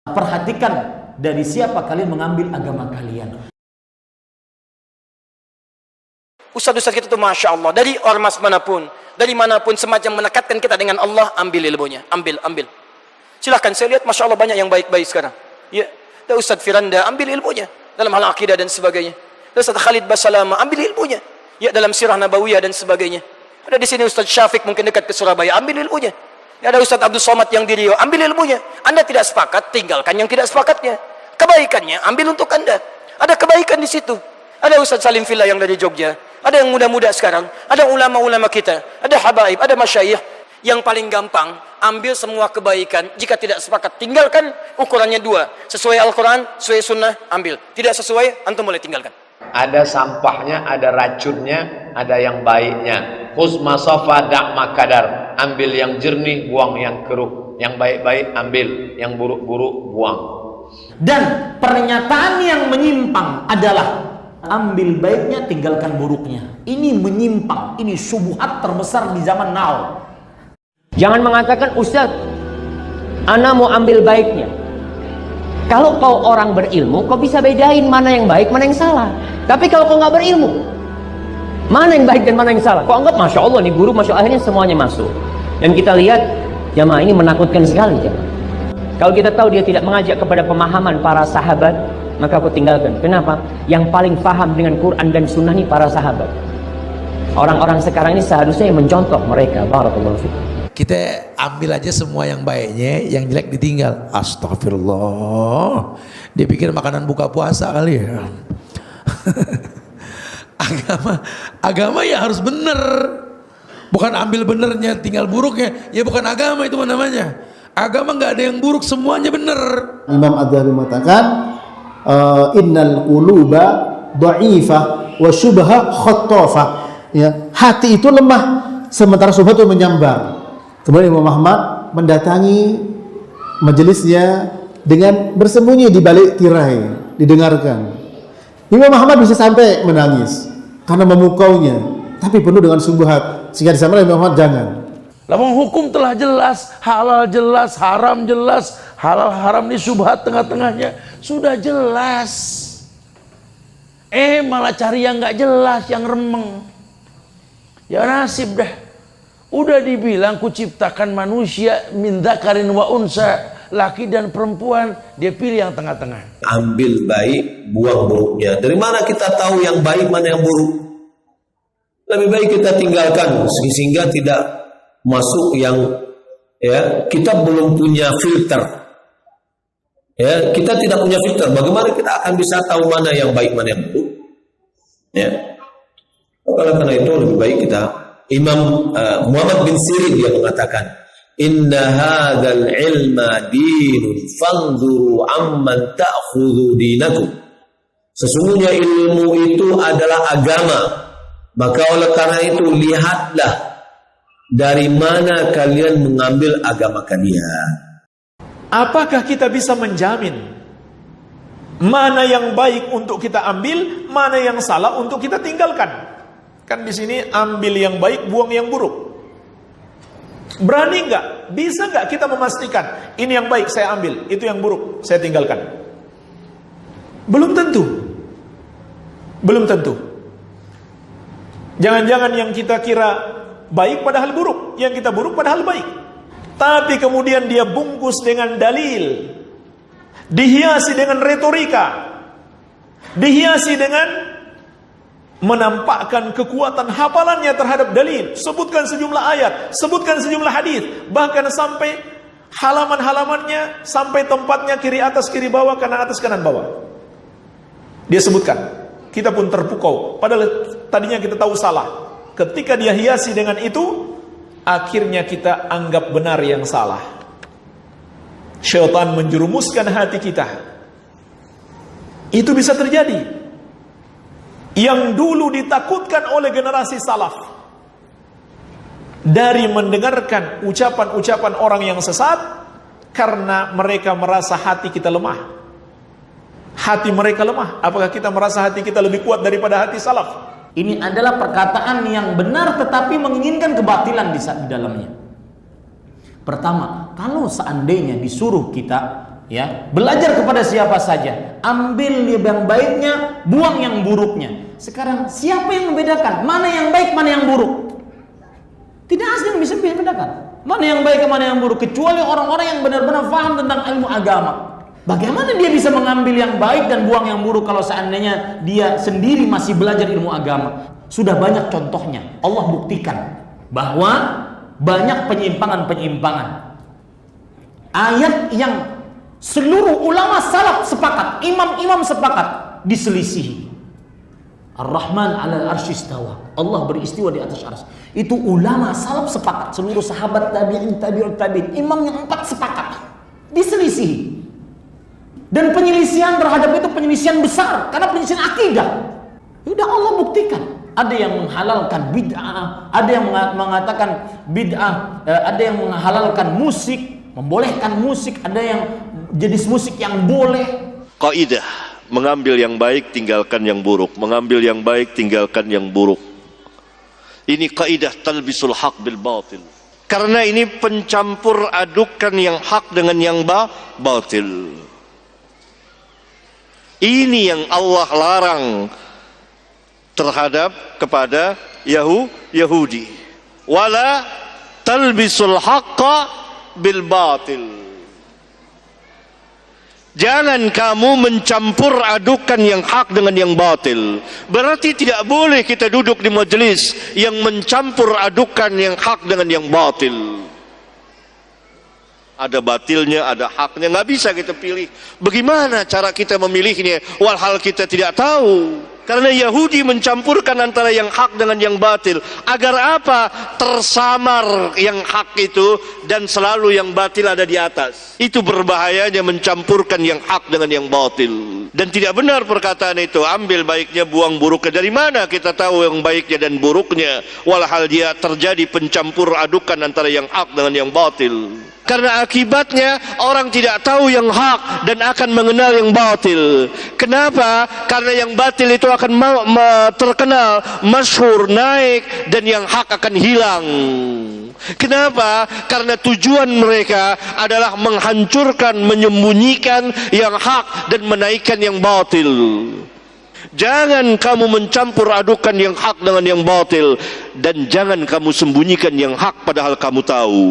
Perhatikan dari siapa kalian mengambil agama kalian. Ustaz-ustaz kita tuh Masya Allah, dari ormas manapun, dari manapun semacam menekatkan kita dengan Allah, ambil ilmunya, ambil. Silahkan, saya lihat Masya Allah banyak yang baik-baik sekarang. Ya, ada Ustaz Firanda, ambil ilmunya dalam hal akidah dan sebagainya. Ada Ustaz Khalid Basalama, ambil ilmunya. Ya, dalam sirah nabawiyah dan sebagainya. Ada di sini Ustaz Syafiq mungkin dekat ke Surabaya, ambil ilmunya. Ya, ada Ustaz Abdul Somad yang di Riau, ambil ilmunya. Anda tidak sepakat, tinggalkan yang tidak sepakatnya. Kebaikannya ambil untuk Anda. Ada kebaikan di situ. Ada Ustaz Salim Fillah yang dari Jogja, ada yang muda-muda sekarang, ada ulama-ulama kita, ada habaib, ada masyayikh. Yang paling gampang, ambil semua kebaikan. Jika tidak sepakat, tinggalkan. Ukurannya dua, sesuai Al-Quran, sesuai Sunnah, ambil. Tidak sesuai, antum boleh tinggalkan. Ada sampahnya, ada racunnya, ada yang baiknya. Khusma sofa da'ma kadar. Ambil yang jernih, buang yang keruh. Yang baik-baik ambil, yang buruk-buruk buang. Dan pernyataan yang menyimpang adalah ambil baiknya, tinggalkan buruknya. Ini menyimpang, ini syubhat terbesar di zaman now. Jangan mengatakan, Ustaz, ana mau ambil baiknya. Kalau kau orang berilmu, kau bisa bedain mana yang baik, mana yang salah. Tapi kalau kau nggak berilmu, mana yang baik dan mana yang salah? Kau anggap, Masya Allah, nih guru, Masya Allah, akhirnya semuanya masuk. Dan kita lihat, jamaah ini menakutkan sekali, jamaah. Kalau kita tahu dia tidak mengajak kepada pemahaman para sahabat, maka aku tinggalkan. Kenapa? Yang paling paham dengan Quran dan Sunnah ini para sahabat. Orang-orang sekarang ini seharusnya yang mencontoh mereka. Barakallahu fikum. Kita ambil aja semua yang baiknya, yang jelek ditinggal. Astagfirullah. Dia pikir makanan buka puasa kali ya. Agama ya harus bener. Bukan ambil benernya, tinggal buruknya. Ya bukan agama itu namanya. Agama nggak ada yang buruk, semuanya bener. Imam Az-Zahabi mengatakan, innal quluba dha'ifah wa syubha khattafah. Ya, hati itu lemah sementara syubhat itu menyambar. Kemudian Imam Ahmad mendatangi majelisnya dengan bersembunyi di balik tirai, didengarkan. Imam Ahmad bisa sampai menangis karena memukaunya, tapi penuh dengan syubhat. Sehingga disampaikan Imam Ahmad, jangan. Lawang hukum telah jelas, halal jelas, haram jelas, halal haram ini syubhat tengah-tengahnya sudah jelas. Malah cari yang nggak jelas, yang remeng. Ya nasib dah. Udah dibilang kuciptakan manusia min dzakarin wa unsa, laki dan perempuan, dia pilih yang tengah-tengah. Ambil baik, buang buruknya. Dari mana kita tahu yang baik mana yang buruk? Lebih baik kita tinggalkan sehingga tidak masuk yang ya, kita belum punya filter. Ya, kita tidak punya filter. Bagaimana kita akan bisa tahu mana yang baik mana yang buruk? Ya. Oleh karena itu lebih baik kita. Imam Muhammad bin Sirin dia mengatakan, inna hadzal ilma dinun fanzuru amman ta'khudhu dinakum. Sesungguhnya ilmu itu adalah agama, maka oleh karena itu lihatlah dari mana kalian mengambil agama kalian. Apakah kita bisa menjamin mana yang baik untuk kita ambil, mana yang salah untuk kita tinggalkan? Kan di sini ambil yang baik, buang yang buruk. Berani nggak? Bisa nggak kita memastikan ini yang baik saya ambil, itu yang buruk saya tinggalkan? Belum tentu. Belum tentu. Jangan-jangan yang kita kira baik padahal buruk, yang kita buruk padahal baik. Tapi kemudian dia bungkus dengan dalil, dihiasi dengan retorika, dihiasi dengan menampakkan kekuatan hafalannya terhadap dalil, sebutkan sejumlah ayat, sebutkan sejumlah hadis, bahkan sampai halaman-halamannya, sampai tempatnya kiri atas kiri bawah, kanan atas kanan bawah. Dia sebutkan, kita pun terpukau, padahal tadinya kita tahu salah. Ketika dia hiasi dengan itu, akhirnya kita anggap benar yang salah. Syaitan menjerumuskan hati kita. Itu bisa terjadi. Yang dulu ditakutkan oleh generasi salaf dari mendengarkan ucapan-ucapan orang yang sesat, karena mereka merasa hati kita lemah. Hati mereka lemah. Apakah kita merasa hati kita lebih kuat daripada hati salaf? Ini adalah perkataan yang benar tetapi menginginkan kebatilan di dalamnya. Pertama, kalau seandainya disuruh kita Ya, belajar kepada siapa saja, ambil yang baiknya, buang yang buruknya. Sekarang siapa yang membedakan mana yang baik, mana yang buruk? Tidak ada yang bisa membedakan mana yang baik, mana yang buruk, kecuali orang-orang yang benar-benar paham tentang ilmu agama. Bagaimana dia bisa mengambil yang baik dan buang yang buruk kalau seandainya dia sendiri masih belajar ilmu agama? Sudah banyak contohnya. Allah buktikan bahwa banyak penyimpangan-penyimpangan. Ayat yang seluruh ulama salaf sepakat, imam-imam sepakat, diselisihi. Ar-Rahman 'alal arsy istawa. Allah beristiwa di atas arsy. Itu ulama salaf sepakat, seluruh sahabat tabi'in, tabi'ut tabi'in, imam yang 4 sepakat. Diselisihi. Dan penyelisihan terhadap itu penyelisihan besar karena penyelisihan akidah. Sudah Allah buktikan. Ada yang menghalalkan bid'ah, ada yang mengatakan bid'ah, ada yang menghalalkan musik, membolehkan musik, ada yang jenis musik yang boleh. Kaidah, mengambil yang baik, tinggalkan yang buruk. Mengambil yang baik, tinggalkan yang buruk. Ini kaidah talbisul haq bil batil. Karena ini pencampur adukan yang hak dengan yang batil. Ini yang Allah larang terhadap kepada Yahudi. Wala talbisul haqqa bil batil. Jangan kamu mencampur adukan yang hak dengan yang batil. Berarti tidak boleh kita duduk di majelis yang mencampur adukan yang hak dengan yang batil. Ada batilnya, ada haknya, nggak bisa kita pilih. Bagaimana cara kita memilihnya? Walhal kita tidak tahu. Karena Yahudi mencampurkan antara yang hak dengan yang batil. Agar apa? Tersamar yang hak itu dan selalu yang batil ada di atas. Itu berbahayanya mencampurkan yang hak dengan yang batil. Dan tidak benar perkataan itu. Ambil baiknya, buang buruknya. Dari mana kita tahu yang baiknya dan buruknya? Walhal dia terjadi pencampur adukan antara yang hak dengan yang batil. Karena akibatnya orang tidak tahu yang hak dan akan mengenal yang batil. Kenapa? Karena yang batil itu akan terkenal, masyhur, naik, dan yang hak akan hilang. Kenapa? Karena tujuan mereka adalah menghancurkan, menyembunyikan yang hak dan menaikkan yang batil. Jangan kamu mencampur adukan yang hak dengan yang batil, dan jangan kamu sembunyikan yang hak padahal kamu tahu.